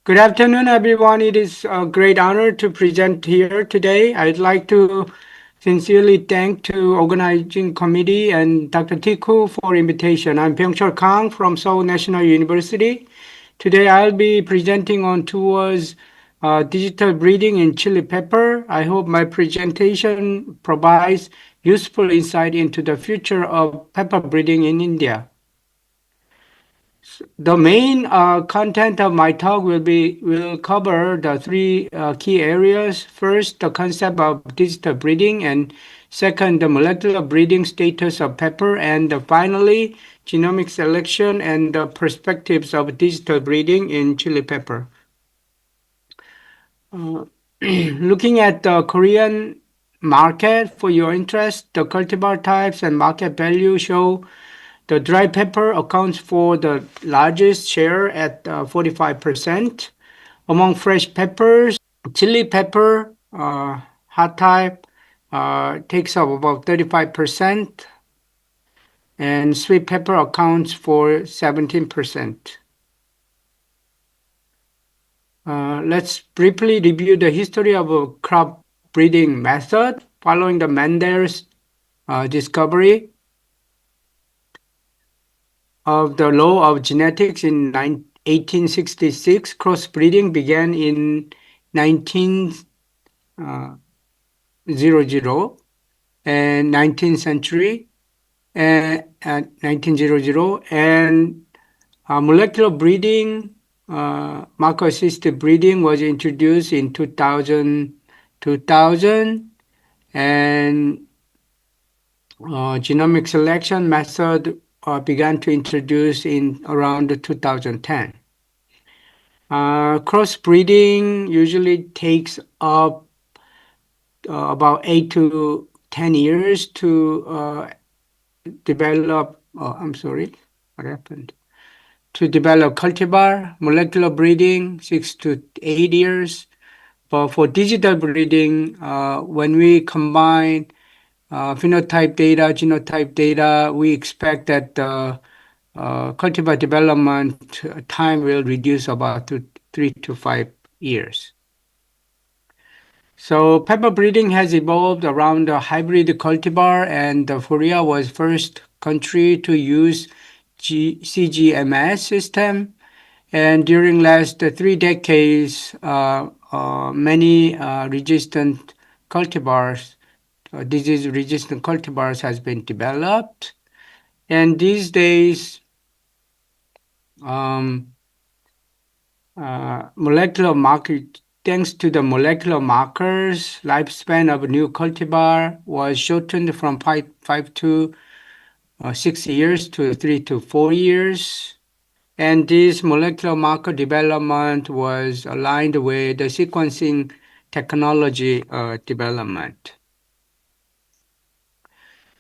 Good afternoon, everyone. It is a great honor to present here today. I'd like to sincerely thank to organizing committee and Dr. Tiku for invitation. I'm Byoung Kang from Seoul National University. Today I'll be presenting on towards digital breeding in chili pepper. I hope my presentation provides useful insight into the future of pepper breeding in India. The main content of my talk will cover the three key areas. First, the concept of digital breeding, and second, the molecular breeding status of pepper, and finally, genomic selection and the perspectives of digital breeding in chili pepper. Uh, Looking at the Korean market for your interest, the cultivar types and market value show the dry pepper accounts for the largest share at 45%. Among fresh peppers, chili pepper, hot type, takes up about 35%, and sweet pepper accounts for 17%. Let's briefly review the history of a crop breeding method following the Mendel's discovery of the law of genetics in 1866. Crossbreeding began in 1900 and 19th century and 1900, and molecular breeding, marker-assisted breeding was introduced in 2000, and genomic selection method began to introduce in around 2010. Crossbreeding usually takes up about 8 to 10 years to develop. I'm sorry, what happened? To develop cultivar. Molecular breeding, 6 to 8 years. But for digital breeding, when we combine phenotype data, genotype data, we expect that the cultivar development time will reduce about to 3 to 5 years. So pepper breeding has evolved around the hybrid cultivar, and Korea was first country to use CGMS system. And during last 3 decades, many resistant cultivars, disease-resistant cultivars has been developed. And these days, molecular marker, thanks to the molecular markers, lifespan of a new cultivar was shortened from 5 to 6 years to 3 to 4 years. And this molecular marker development was aligned with the sequencing technology development.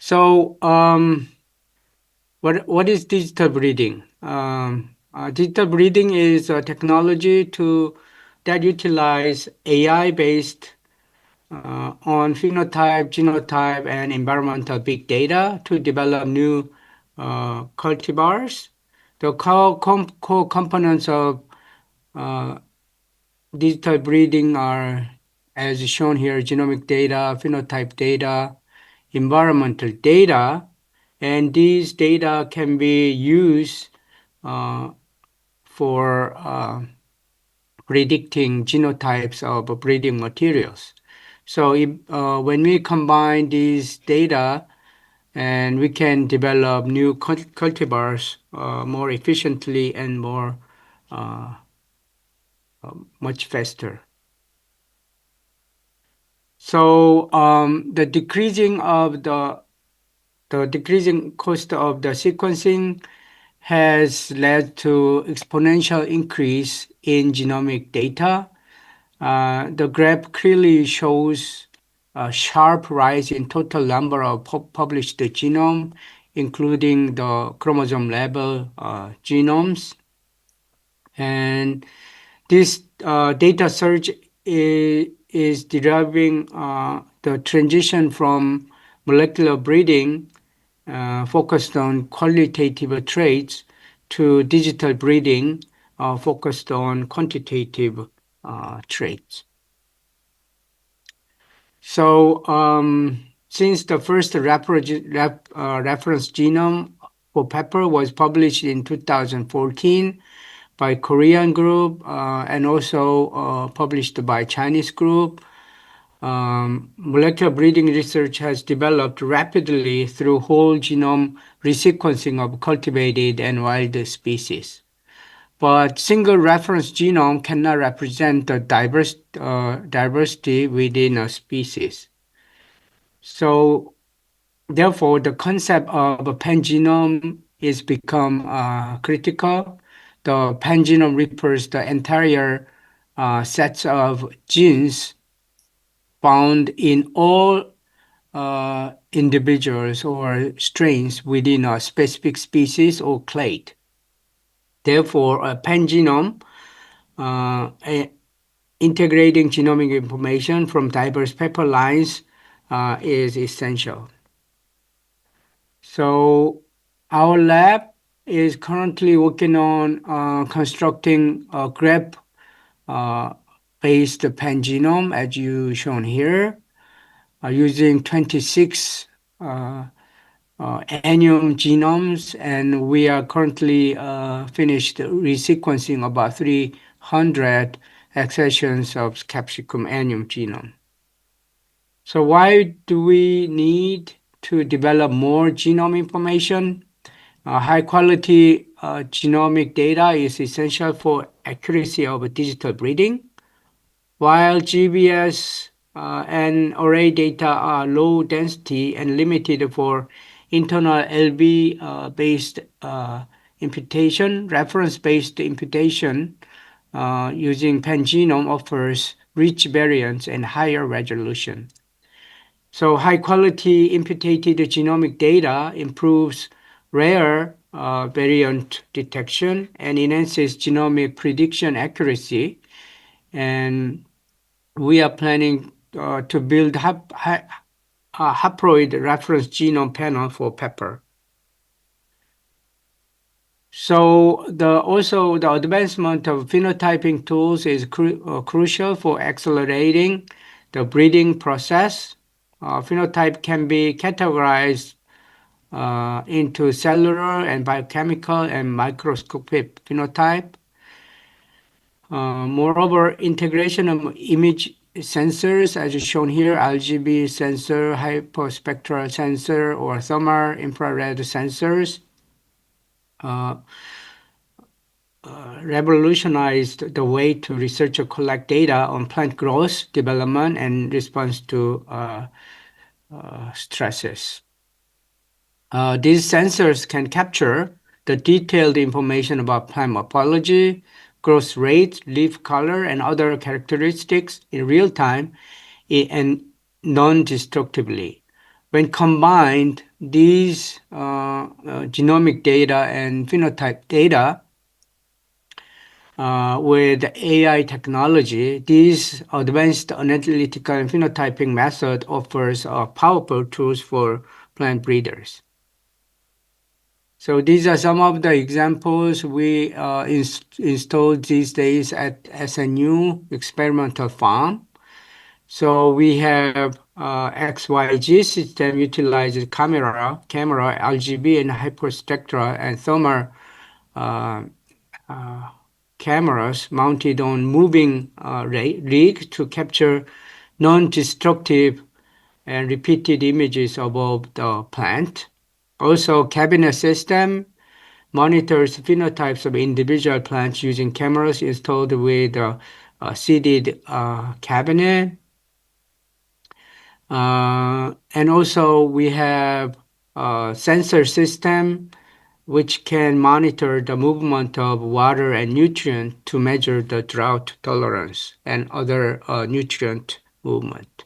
So, what is digital breeding? Digital breeding is a technology that utilize AI-based on phenotype, genotype, and environmental big data to develop new cultivars. The core components of digital breeding are, as shown here, genomic data, phenotype data, environmental data, and these data can be used for predicting genotypes of breeding materials. So when we combine these data, and we can develop new cultivars more efficiently and more much faster. So the decreasing cost of the sequencing has led to exponential increase in genomic data. The graph clearly shows a sharp rise in total number of published genome, including the chromosome level genomes. And this data surge is deriving the transition from molecular breeding focused on qualitative traits to digital breeding, focused on quantitative traits. So, since the first reference genome for pepper was published in 2014 by Korean group and also published by Chinese group, molecular breeding research has developed rapidly through whole genome resequencing of cultivated and wild species. But single reference genome cannot represent the diversity within a species. So, therefore, the concept of a pangenome is become critical. The pangenome refers the entire sets of genes found in all individuals or strains within a specific species or clade. Therefore, a pangenome integrating genomic information from diverse pepper lines is essential. So our lab is currently working on constructing a graph based pangenome as you shown here using 26 annual genomes, and we are currently finished resequencing about 300 accessions of capsicum annuum genome. So why do we need to develop more genome information? High quality genomic data is essential for accuracy of digital breeding, while GBS and array data are low density and limited for internal LB based imputation. Reference-based imputation using pangenome offers rich variants and higher resolution. So high-quality imputed genomic data improves rare variant detection and enhances genomic prediction accuracy. And we are planning to build a haploid reference genome panel for pepper. So also the advancement of phenotyping tools is crucial for accelerating the breeding process. Phenotype can be categorized into cellular and biochemical and microscopic phenotype. Moreover, integration of image sensors, as shown here, RGB sensor, hyperspectral sensor, or thermal infrared sensors, revolutionized the way to research or collect data on plant growth, development, and response to stresses. These sensors can capture the detailed information about plant morphology, growth rate, leaf color, and other characteristics in real time and non-destructively. When combined, these genomic data and phenotype data with AI technology, these advanced analytical and phenotyping method offers powerful tools for plant breeders. So these are some of the examples we installed these days at SNU experimental farm. So we have XYG system utilizes camera, RGB and hyperspectral and thermal cameras mounted on moving rig to capture non-destructive and repeated images above the plant. Also, cabinet system monitors phenotypes of individual plants using cameras installed with a seated cabinet. And also we have a sensor system which can monitor the movement of water and nutrient to measure the drought tolerance and other nutrient movement.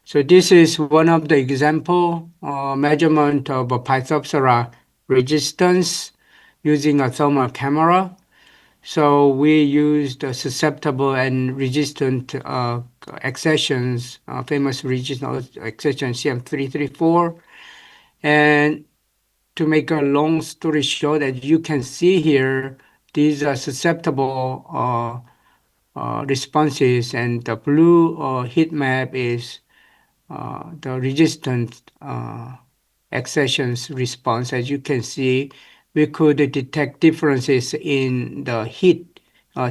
So this is one of the example measurement of a Phytophthora resistance using a thermal camera. So we used susceptible and resistant accessions, famous resistant accession CM334. And to make a long story short, as you can see here, these are susceptible responses, and the blue heat map is the resistant accessions response. As you can see, we could detect differences in the heat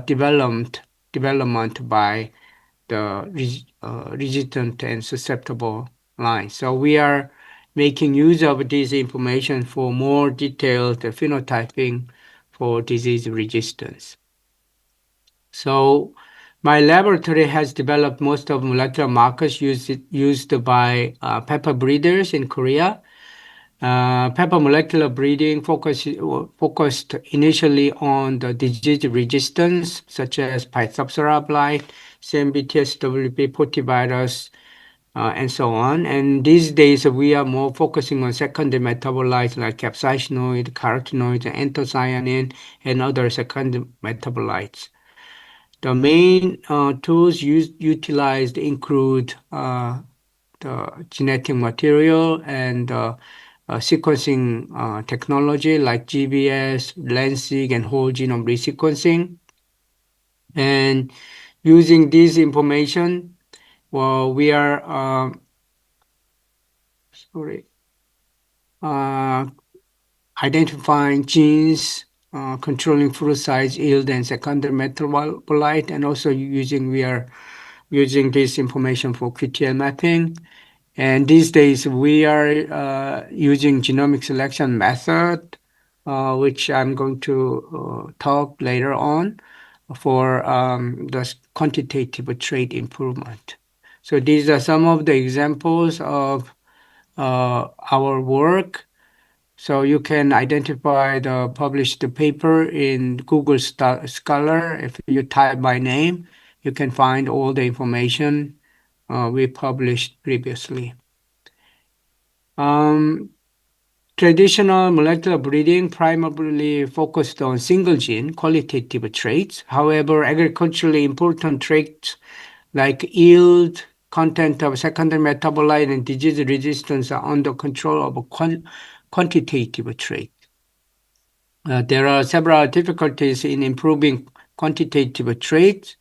development by the resistant and susceptible lines. So we are making use of this information for more detailed phenotyping for disease resistance. So my laboratory has developed most of molecular markers used by pepper breeders in Korea. Pepper molecular breeding focused initially on the disease resistance, such as Phytophthora blight, CMV-TSWB, potivirus, and so on. And these days, we are more focusing on secondary metabolites like capsaicinoid, carotenoids, anthocyanin, and other secondary metabolites. The main tools utilized include the genetic material and sequencing technology like GBS, Lensig, and whole genome resequencing. And using this information, well, we are sorry, uh, identifying genes, controlling fruit size, yield, and secondary metabolite, and also we are using this information for QTL mapping. And these days we are using genomic selection method, which I'm going to talk later on for the quantitative trait improvement. So these are some of the examples of our work. So you can identify the published paper in Google Scholar. If you type my name, you can find all the information we published previously. Um, Traditional molecular breeding primarily focused on single gene qualitative traits. However, agriculturally important traits like yield, content of secondary metabolite, and disease resistance are under control of a quantitative trait. There are several difficulties in improving quantitative traits.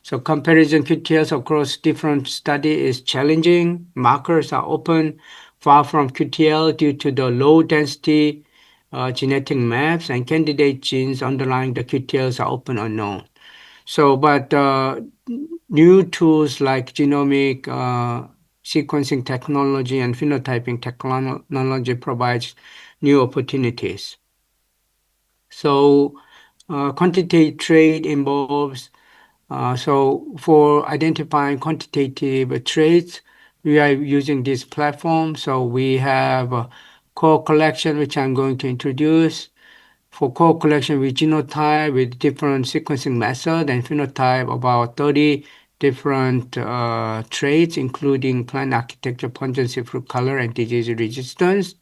So comparison QTLs across different studies is challenging. Markers are often far from QTL due to the low density genetic maps, and candidate genes underlying the QTLs are often unknown. So, but new tools like genomic sequencing technology and phenotyping technology provides new opportunities. So, quantitative trade involves so for identifying quantitative traits, we are using this platform. So we have a core collection, which I'm going to introduce. For core collection, we genotype with different sequencing method and phenotype about 30 different traits, including plant architecture, pungency, fruit color, and disease resistance.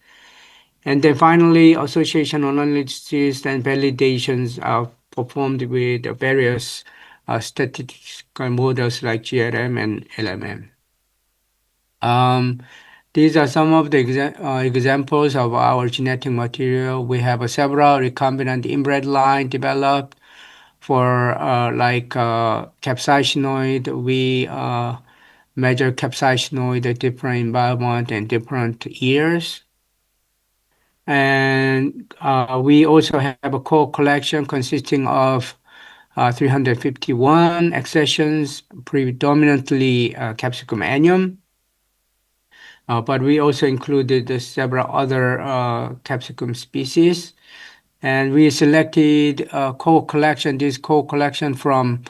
And then finally, association analysis and validations are performed with various statistical models like GRM and LMM. These are some of the examples of our genetic material. We have several recombinant inbred line developed for capsaicinoid. We measure capsaicinoid at different environment and different years. And we also have a core collection consisting of 351 accessions, predominantly capsicum annuum. But we also included several other capsicum species. And we selected this core collection from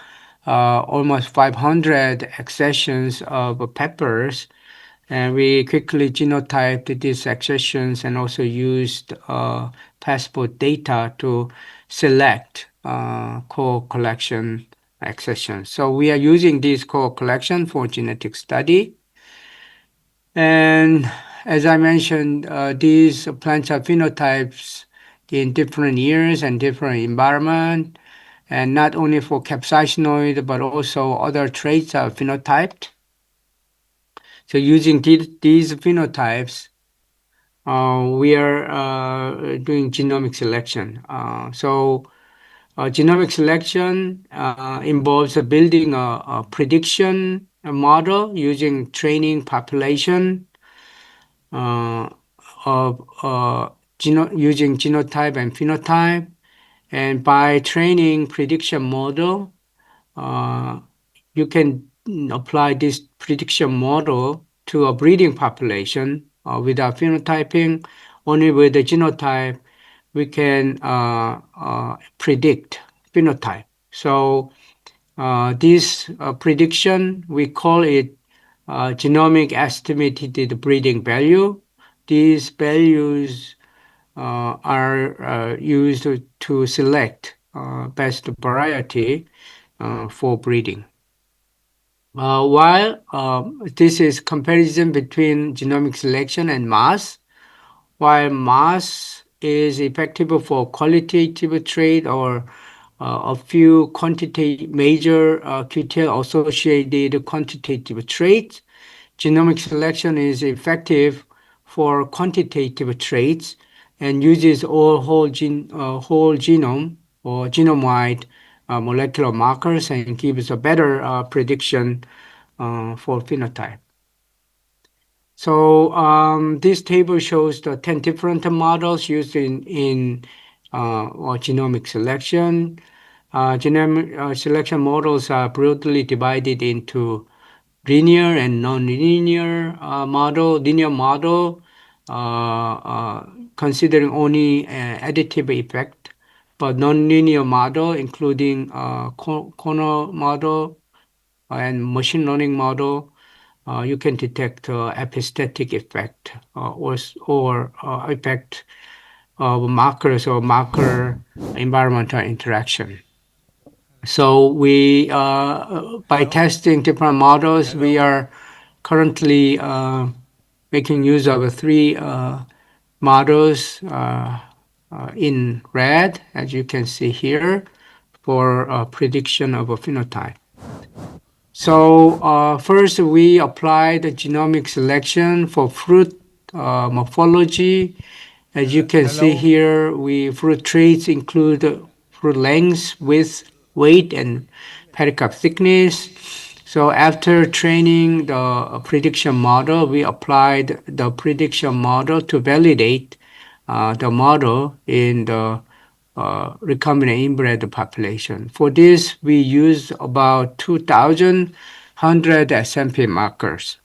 almost 500 accessions of peppers. And we quickly genotyped these accessions and also used passport data to select core collection accessions. So we are using this core collection for genetic study. And as I mentioned, these plants have phenotypes in different years and different environment, and not only for capsaicinoid, but also other traits are phenotyped. So using these phenotypes, we are doing genomic selection. So Genomic selection involves building a prediction model using training population uh, of using genotype and phenotype. And by training prediction model, uh, you can apply this prediction model to a breeding population without phenotyping. Only with the genotype, we can predict phenotype. So this prediction, we call it genomic estimated breeding value. These values are used to select best variety for breeding. While this is comparison between genomic selection and mass, while mass is effective for qualitative trait or a few major QTL associated quantitative traits, genomic selection is effective for quantitative traits and uses all whole genome or genome-wide molecular markers and gives a better prediction for phenotype. So this table shows the 10 different models used in genomic selection. Genomic selection models are broadly divided into linear and non-linear model. Linear model considering only additive effect, but non-linear model including corner model and machine learning model, you can detect epistatic effect or effect of markers or marker environmental interaction. So by testing different models, we are currently making use of three models in red, as you can see here, for prediction of a phenotype. So first, we apply the genomic selection for fruit morphology. As you can see here, fruit traits include fruit length, width, weight, and pericarp thickness. So after training the prediction model, we applied the prediction model to validate the model in the recombinant inbred population. For this, we used about 2,100 SMP markers.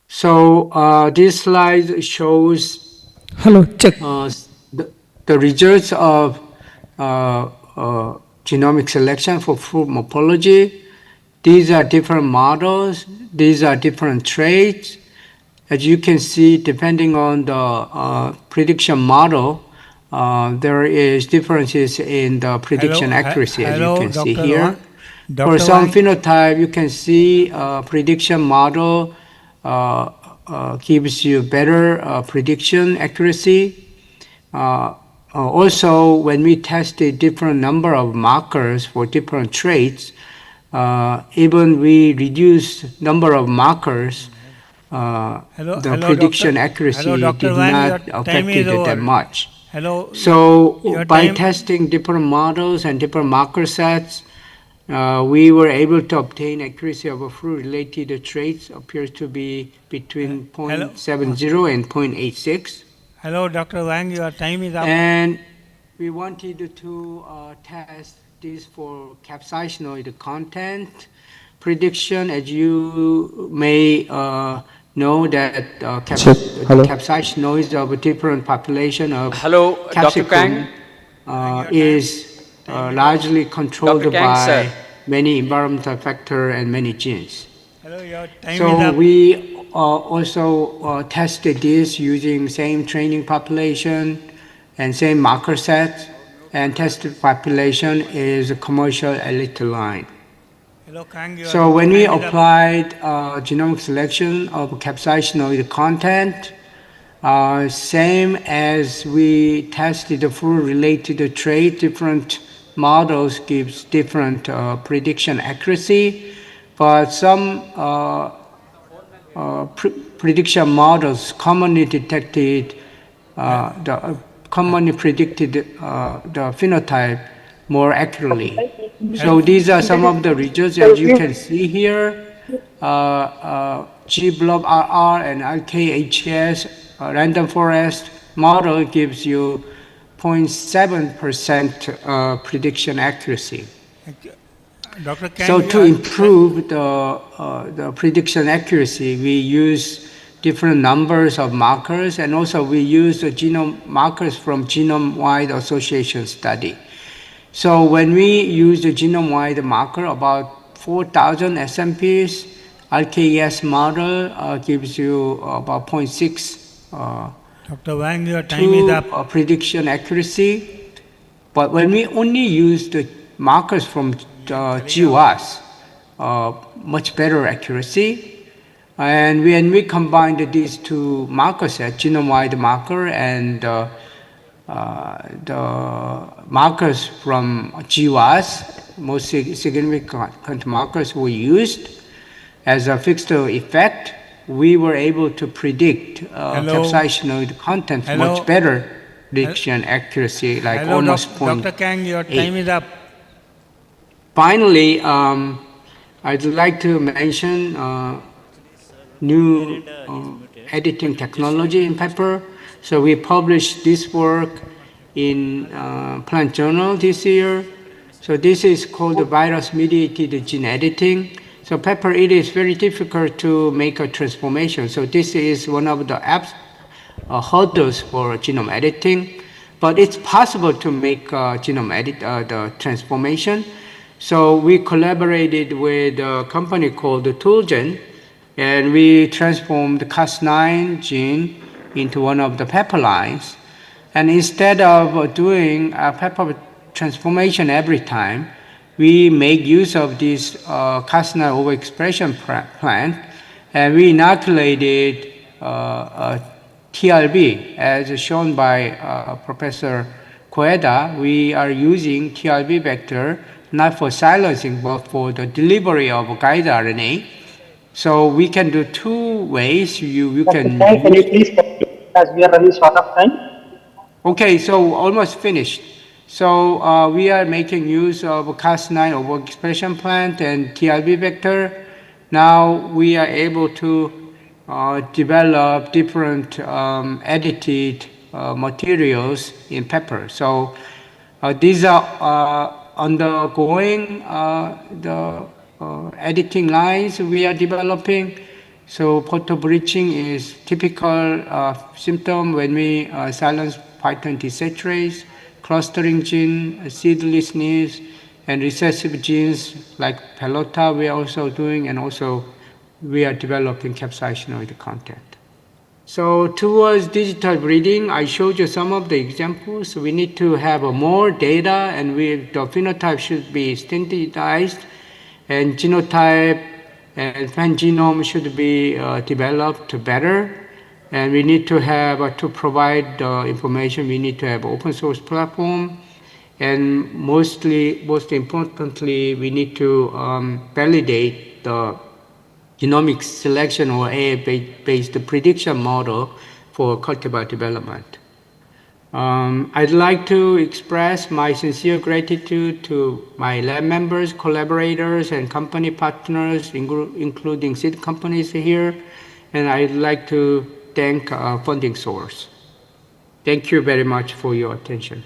So this slide shows Hello, check. the, the results of uh, uh, genomic selection for fruit morphology. These are different models. These are different traits. As you can see, depending on the prediction model, there is differences in the prediction accuracy, as you Hello, can see Dr. here. For Dr. some Wang. phenotype, you can see prediction model gives you better prediction accuracy. Also, when we tested different number of markers for different traits, even we reduce number of markers, the prediction Hello, accuracy Dr. did Wang. not Your time affect is it that over. much. Hello, So your by time. testing different models and different marker sets, we were able to obtain accuracy of a fruit-related traits appears to be between Hello, 0.70 and 0.86. hello, Dr. Wang. Your time is up. And we wanted to test this for capsaicinoid content prediction. As you may know that Check. the Hello. capsaicinoids of a different population of Hello, Dr. Kang. capsicum Wang, your is time is over. largely Dr. controlled Kang, sir. by many environmental factors and many genes. Hello, your time is So up. we also tested this using same training population and same marker set, and tested population is a commercial elite line. Hello, Kang. Your So when we time is up. applied genomic selection of capsaicinoid content, same as we tested the fruit-related trait, different models gives different prediction accuracy, but some prediction models commonly detected the commonly predicted the phenotype more accurately. Hel- So these are some of the results as you can see here. G blob RR and RKHS random forest model gives you 0.7% prediction accuracy. Dr. Kang, So to improve the prediction accuracy, we use different numbers of markers, and also we use the genome markers from genome-wide association study. So when we use the genome-wide marker, about 4,000 SMPs, RKES model gives you about 0.6 Dr. Wang, your time is up. prediction accuracy. But when we only use the markers from GWAS, much better accuracy. And when we combine these two marker sets, genome-wide marker and the markers from GWAS, most significant markers we used as a fixed effect, we were able to predict capsaicinoid contents much better prediction accuracy, like Hello, almost Dr. Kang, your time is up. Finally, I'd like to mention new editing technology in pepper. So we published this work in Plant Journal this year. So this is called the virus-mediated gene editing. So pepper, it is very difficult to make a transformation. So this is one of the hurdles for genome editing. But it's possible to make genome edit, the transformation. So we collaborated with a company called Toolgen, and we transformed the Cas9 gene into one of the pepper lines. And instead of doing a pepper transformation every time, we make use of this Cas9 overexpression plant, and we inoculated TRB, as shown by Professor Koeda. We are using TRB vector not for silencing, but for the delivery of guide RNA. So we can do two ways. You can you please conclude as we are running short of time? Okay, so almost finished. So we are making use of Cas9 overexpression plant and TRB vector. Now we are able to develop different edited materials in pepper. So these are undergoing the editing lines we are developing. So photo bleaching is typical symptom when we silence Python desaturase, clustering gene, seedlessness, and recessive genes like pelota we are also doing, and also we are developing capsaicinoid content. So towards digital breeding, I showed you some of the examples. We need to have more data, and the phenotype should be standardized, and genotype and pangenome should be developed better. And we need to have, to provide the information, we need to have open source platform. And most importantly, we need to validate the genomic selection or AI-based prediction model for cultivar development. I'd like to express my sincere gratitude to my lab members, collaborators, and company partners, including seed companies here. And I'd like to thank funding source. Thank you very much for your attention.